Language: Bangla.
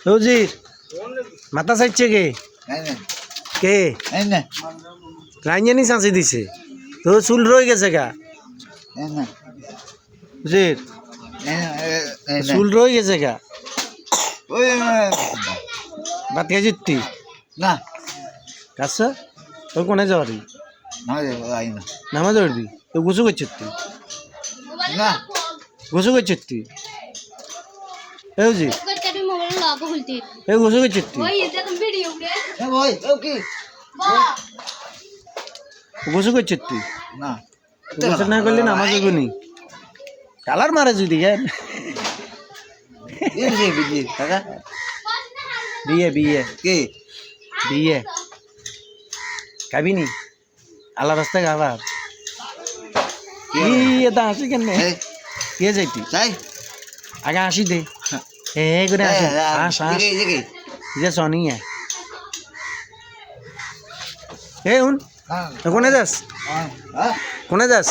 হুজির মাথা চাইছে কে কে রাইজানি চাঁচি দিছে তো চুল রয়ে গেছে গা হুজির চুল রয়ে গেছে গা ভাত খাইছিস তুই না কাছে তোর কোনে যাওয়ারি নামাজ পড়বি তো গোসু করছিস তুই না গোসু করছিস তুই এ হুজির এ গোসু করছিস তুই গোসু করছিস তুই না গোসু না করলে নামাজ পড়বি নি কালার মারে যদি বিয়ে বিয়ে কে বিয়ে খাবি নি আল্লাহ রাস্তায় খাবার এটা আসি কেন কে যাইতি চাই আগে আসি দে হে করে আসি হাস হাস যে সনি হে উন কোনে যাস কোনে যাস